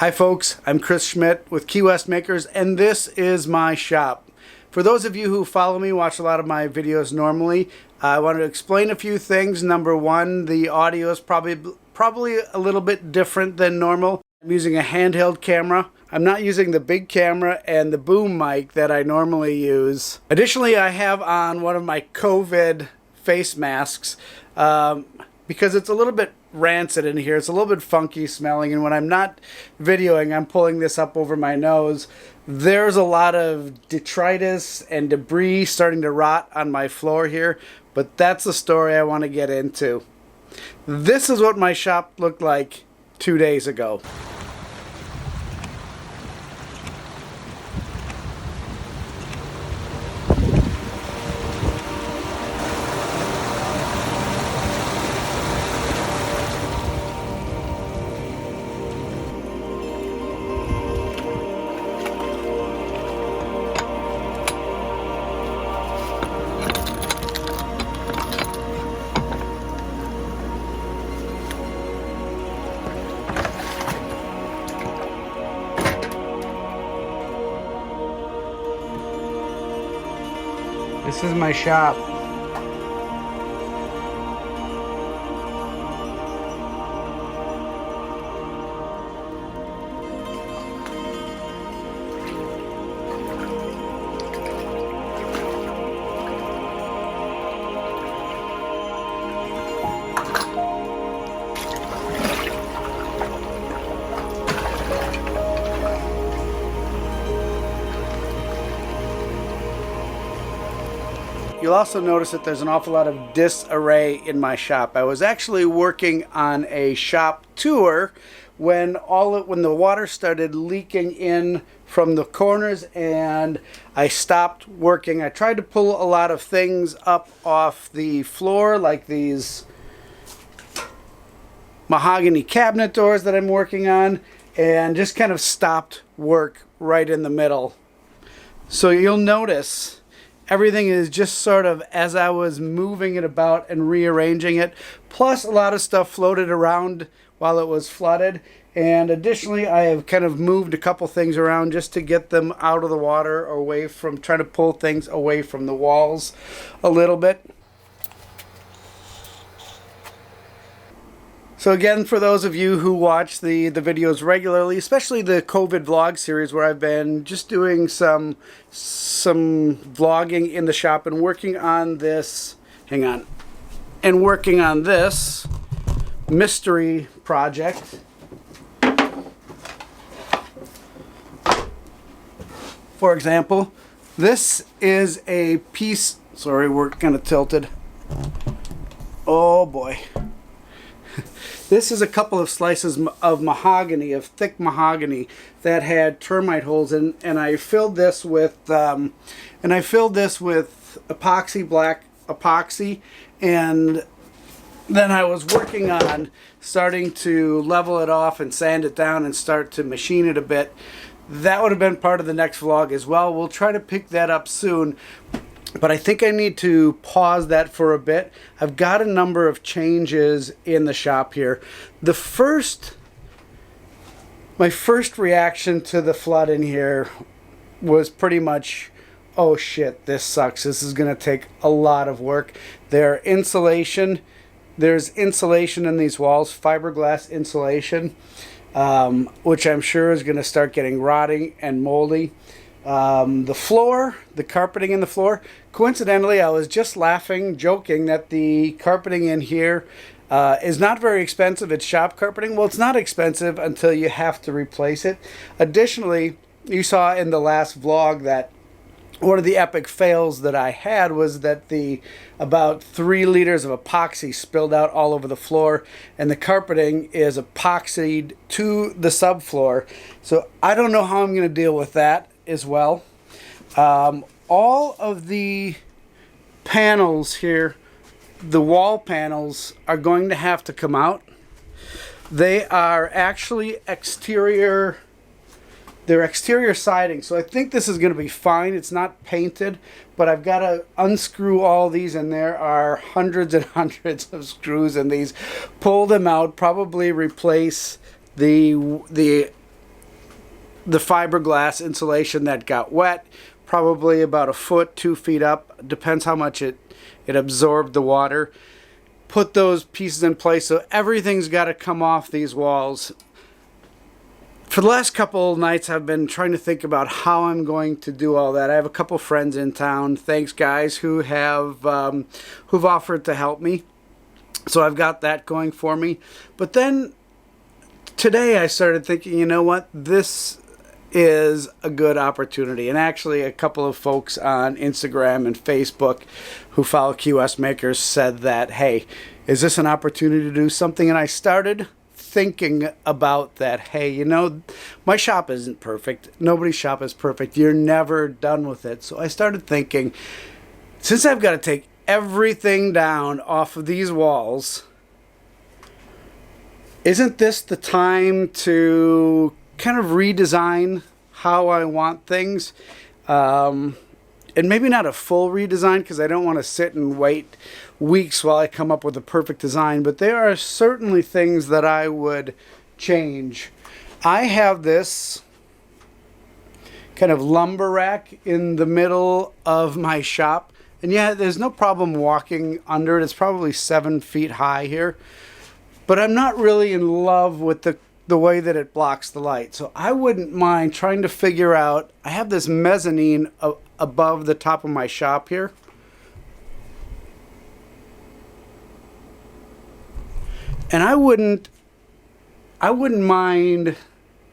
Hi folks, I'm Chris Schmidt with Key West Makers, and this is my shop. For those of you who follow me, watch a lot of my videos normally, I want to explain a few things. Number one, the audio is probably a little bit different than normal. I'm using a handheld camera. I'm not using the big camera and the boom mic that I normally use. Additionally, I have on one of my COVID face masks because it's a little bit rancid in here. It's a little bit funky smelling, and when I'm not videoing, I'm pulling this up over my nose. There's a lot of detritus and debris starting to rot on my floor here, but that's the story I want to get into. This is what my shop looked like 2 days ago. This is my shop. You'll also notice that there's an awful lot of disarray in my shop. I was actually working on a shop tour when the water started leaking in from the corners, and I stopped working. I tried to pull a lot of things up off the floor, like these mahogany cabinet doors that I'm working on, and just kind of stopped work right in the middle. So you'll notice everything is just sort of as I was moving it about and rearranging it. Plus a lot of stuff floated around while it was flooded. And additionally, I have kind of moved a couple things around just to get them out of the water, or away from, trying to pull things away from the walls a little bit. So again, for those of you who watch the videos regularly, especially the COVID vlog series where I've been just doing some vlogging in the shop and working on this, working on this mystery project. For example, this is a piece, sorry, we're kind of tilted. Oh boy. This is a couple of slices of mahogany, of thick mahogany that had termite holes in, and I filled this with epoxy, black epoxy, and then I was working on starting to level it off and sand it down and start to machine it a bit. That would have been part of the next vlog as well. We'll try to pick that up soon. But I think I need to pause that for a bit. I've got a number of changes in the shop here. My first reaction to the flood in here was pretty much, oh shit, this sucks. This is going to take a lot of work. There's insulation in these walls, fiberglass insulation, which I'm sure is going to start getting rotting and moldy. The floor, the carpeting in the floor, coincidentally, I was just joking that the carpeting in here is not very expensive. It's shop carpeting. Well, it's not expensive until you have to replace it. Additionally, you saw in the last vlog that one of the epic fails that I had was that about 3 liters of epoxy spilled out all over the floor, and the carpeting is epoxied to the subfloor. So I don't know how I'm going to deal with that as well. All of the panels here, the wall panels, are going to have to come out. They are actually exterior They're exterior siding, so I think this is going to be fine. It's not painted, but I've got to unscrew all these, and there are hundreds and hundreds of screws in these. Pull them out, probably replace the the fiberglass insulation that got wet, probably about a foot, 2 feet up, depends how much it absorbed the water. Put those pieces in place, so everything's got to come off these walls. For the last couple nights, I've been trying to think about how I'm going to do all that. I have a couple friends in town, thanks guys, who have who've offered to help me. So I've got that going for me. But then today I started thinking, you know what, this is a good opportunity. And actually a couple of folks on Instagram and Facebook who follow QS makers said that, hey, is this an opportunity to do something? And I started thinking about that. Hey, you know, my shop isn't perfect. Nobody's shop is perfect. You're never done with it. So I started thinking, since I've got to take everything down off of these walls, isn't this the time to kind of redesign how I want things? And maybe not a full redesign, because I don't want to sit and wait weeks while I come up with a perfect design, but there are certainly things that I would change. I have this kind of lumber rack in the middle of my shop, and yeah, there's no problem walking under it. It's probably 7 feet high here, but I'm not really in love with the way that it blocks the light. So I wouldn't mind trying to figure out, I have this mezzanine above the top of my shop here. And I wouldn't mind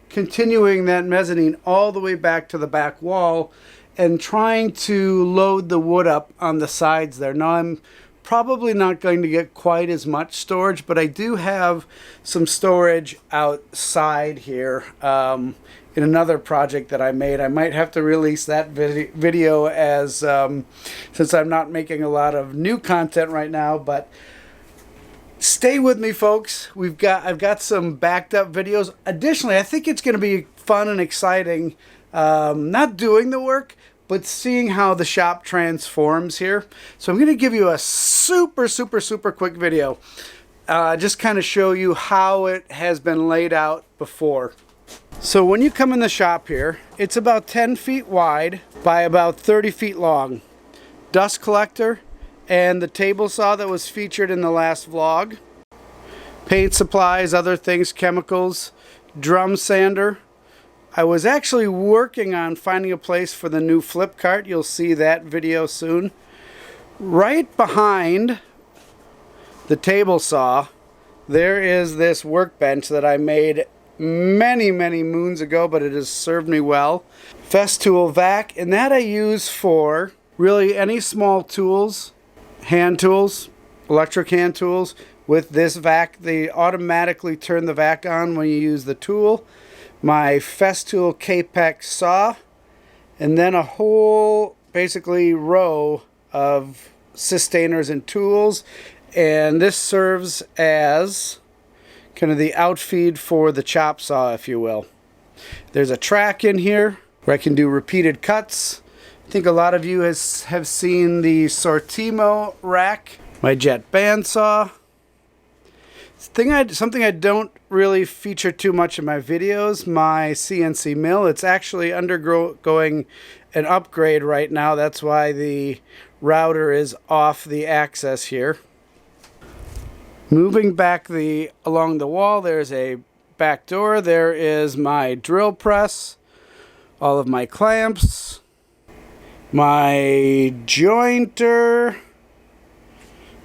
continuing that mezzanine all the way back to the back wall and trying to load the wood up on the sides there. Now I'm probably not going to get quite as much storage, but I do have some storage outside here in another project that I made. I might have to release that video as since I'm not making a lot of new content right now, but stay with me, folks. I've got some backed up videos. Additionally, I think it's going to be fun and exciting, not doing the work, but seeing how the shop transforms here. So I'm going to give you a super quick video. Just kind of show you how it has been laid out before. So when you come in the shop here, it's about 10 feet wide by about 30 feet long. Dust collector and the table saw that was featured in the last vlog. Paint supplies, other things, chemicals, drum sander. I was actually working on finding a place for the new flip cart. You'll see that video soon. Right behind the table saw, there is this workbench that I made many moons ago, but it has served me well. Festool vac, and that I use for really any small tools, hand tools, electric hand tools. With this vac, they automatically turn the vac on when you use the tool. My Festool K-Pex saw, and then a whole basically row of sustainers and tools, and this serves as kind of the outfeed for the chop saw, if you will. There's a track in here where I can do repeated cuts. I think a lot of you have seen the Sortimo rack. My jet bandsaw. Something I don't really feature too much in my videos, my CNC mill. It's actually undergoing an upgrade right now. That's why the router is off the axis here. Moving back along the wall, there's a back door. There is my drill press, all of my clamps, my jointer.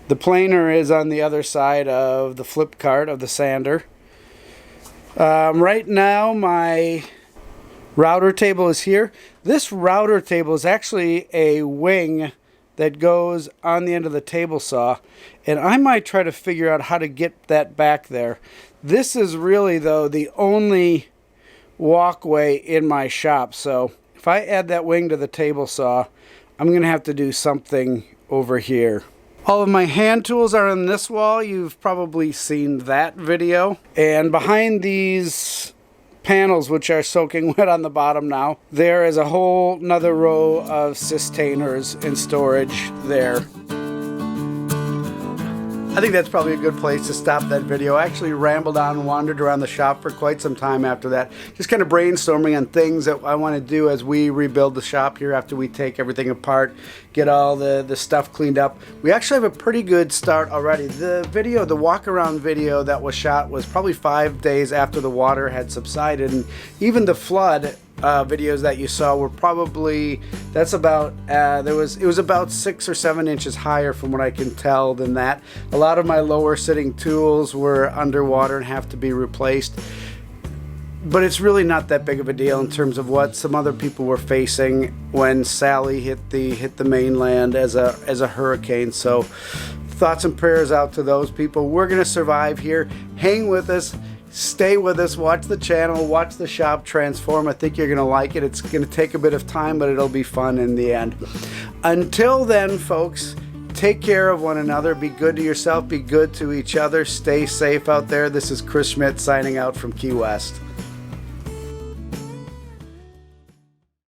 The planer is on the other side of the flip cart of the sander. Right now my router table is here. This router table is actually a wing that goes on the end of the table saw, and I might try to figure out how to get that back there. This is really, though, the only walkway in my shop, so if I add that wing to the table saw, I'm going to have to do something over here. All of my hand tools are on this wall. You've probably seen that video. And behind these panels, which are soaking wet on the bottom now, there is a whole another row of sustainers in storage there. I think that's probably a good place to stop that video. I actually rambled on and wandered around the shop for quite some time after that. Just kind of brainstorming on things that I want to do as we rebuild the shop here after we take everything apart, get all the stuff cleaned up. We actually have a pretty good start already. The walk around video that was shot was probably 5 days after the water had subsided, and even the flood videos that you saw were probably, that's about it was about 6 or 7 inches higher from what I can tell than that. A lot of my lower sitting tools were underwater and have to be replaced, but it's really not that big of a deal in terms of what some other people were facing when Sally hit the mainland as a hurricane. So thoughts and prayers out to those people. We're gonna survive here. Hang with us. Stay with us, watch the channel, watch the shop transform. I think you're gonna like it. It's gonna take a bit of time, but it'll be fun in the end. Until then, folks, take care of one another. Be good to yourself, be good to each other. Stay safe out there. This is Chris Schmidt signing out from Key West.